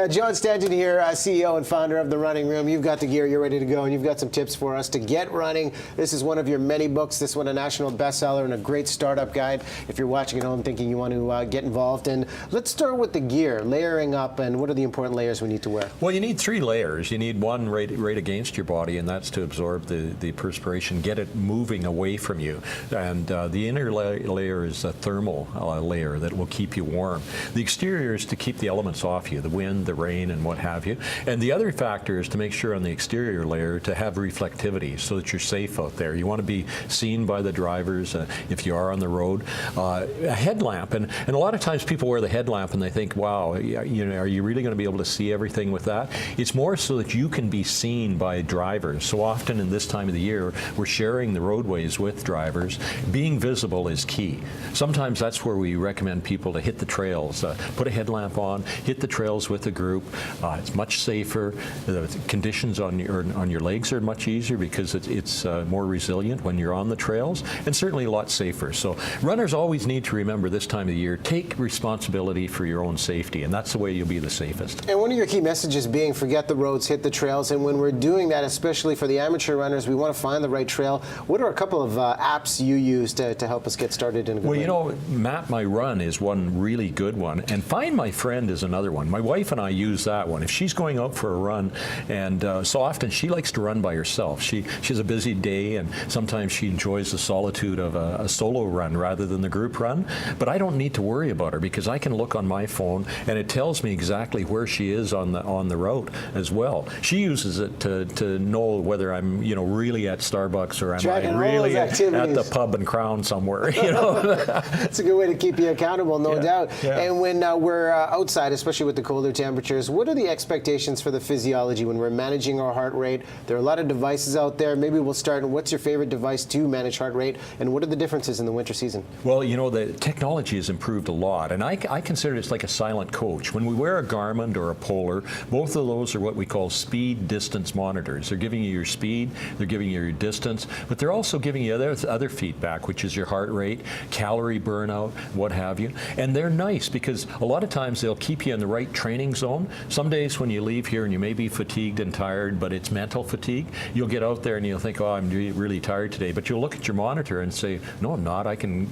John Stanton here, CEO and founder of The Running Room. You've got the gear, you're ready to go, and you've got some tips for us to get running. This is one of your many books. This one a national bestseller and a great startup guide if you're watching at home thinking you want to get involved. And let's start with the gear, layering up, and what are the important layers we need to wear? Well, you need 3 layers. You need one right against your body, and that's to absorb the perspiration, get it moving away from you. And the inner layer is a thermal layer that will keep you warm. The exterior is to keep the elements off you, the wind, the rain, and what have you. And the other factor is to make sure on the exterior layer to have reflectivity so that you're safe out there. You want to be seen by the drivers if you are on the road. A headlamp, and a lot of times people wear the headlamp and they think, wow, you know, are you really going to be able to see everything with that? It's more so that you can be seen by drivers. So often in this time of the year, we're sharing the roadways with drivers. Being visible is key. Sometimes that's where we recommend people to hit the trails, put a headlamp on, hit the trails with a group. It's much safer. The conditions on your legs are much easier because it's more resilient when you're on the trails, and certainly a lot safer. So runners always need to remember this time of the year, take responsibility for your own safety, and that's the way you'll be the safest. And one of your key messages being forget the roads, hit the trails, and when we're doing that, especially for the amateur runners, we want to find the right trail. What are a couple of apps you use to help us get started in a good way? Well, you know, Map My Run is one really good one, and Find My Friend is another one. My wife and I use that one. If she's going out for a run, and so often she likes to run by herself. She has a busy day, and sometimes she enjoys the solitude of a solo run rather than the group run. But I don't need to worry about her because I can look on my phone and it tells me exactly where she is on the route as well. She uses it to know whether I'm really at Starbucks or am I really at the pub and Crown somewhere. You know, it's a good way to keep you accountable, no doubt. Yeah. And when we're outside, especially with the colder temperatures, what are the expectations for the physiology when we're managing our heart rate? There are a lot of devices out there. Maybe we'll start. What's your favorite device to manage heart rate, and what are the differences in the winter season? Well, you know, the technology has improved a lot, and I consider it's like a silent coach. When we wear a Garmin or a Polar, both of those are what we call speed distance monitors. They're giving you your speed, they're giving you your distance, but they're also giving you other feedback, which is your heart rate, calorie burnout, what have you. And they're nice because a lot of times they'll keep you in the right training zone. Some days when you leave here and you may be fatigued and tired, but it's mental fatigue, you'll get out there and you'll think, oh, I'm really tired today, but you'll look at your monitor and say, no, I'm not. I can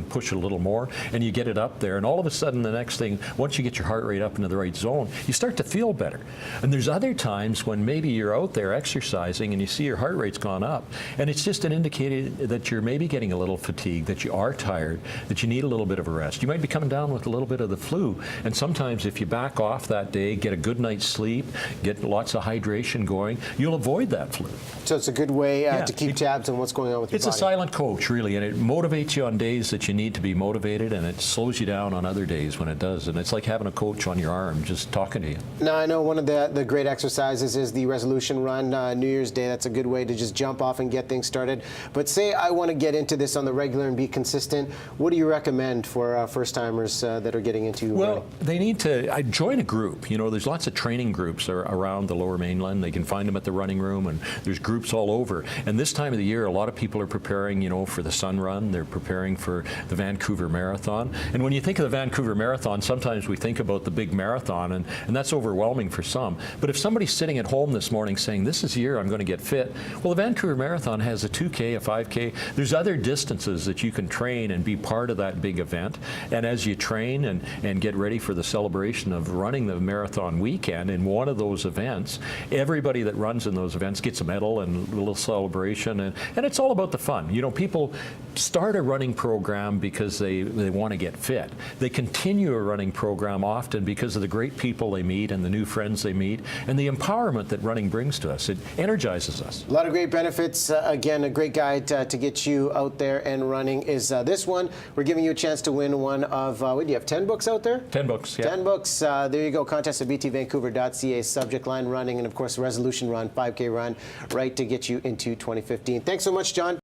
push it a little more, and you get it up there, and all of a sudden the next thing, once you get your heart rate up into the right zone, you start to feel better. And there's other times when maybe you're out there exercising and you see your heart rate's gone up, and it's just an indicator that you're maybe getting a little fatigued, that you are tired, that you need a little bit of a rest. You might be coming down with a little bit of the flu, and sometimes if you back off that day, get a good night's sleep, get lots of hydration going, you'll avoid that flu. So it's a good way to keep tabs on what's going on with your body. It's a silent coach, really, and it motivates you on days that you need to be motivated, and it slows you down on other days when it does. And it's like having a coach on your arm just talking to you. Now, I know one of the great exercises is the resolution run, New Year's Day. That's a good way to just jump off and get things started. But say I want to get into this on the regular and be consistent. What do you recommend for first-timers that are getting into running? They need to join a group. You know, there's lots of training groups around the Lower Mainland. They can find them at the Running Room, and there's groups all over. And this time of the year, a lot of people are preparing, you know, for the Sun Run. They're preparing for the Vancouver Marathon. And when you think of the Vancouver Marathon, sometimes we think about the big marathon, and that's overwhelming for some. But if somebody's sitting at home this morning saying, this is the year I'm going to get fit, well, the Vancouver Marathon has a 2K, a 5K. There's other distances that you can train and be part of that big event. And as you train and get ready for the celebration of running the marathon weekend in one of those events, everybody that runs in those events gets a medal and a little celebration, and it's all about the fun. You know, people start a running program because they want to get fit. They continue a running program often because of the great people they meet and the new friends they meet and the empowerment that running brings to us. It energizes us. A lot of great benefits. Again, a great guide to get you out there and running is this one. We're giving you a chance to win one of, what do you have, 10 books out there? 10 books, yeah. 10 books. There you go. Contest at btvancouver.ca, subject line running, and of course, resolution run, 5K run, right to get you into 2015. Thanks so much, John.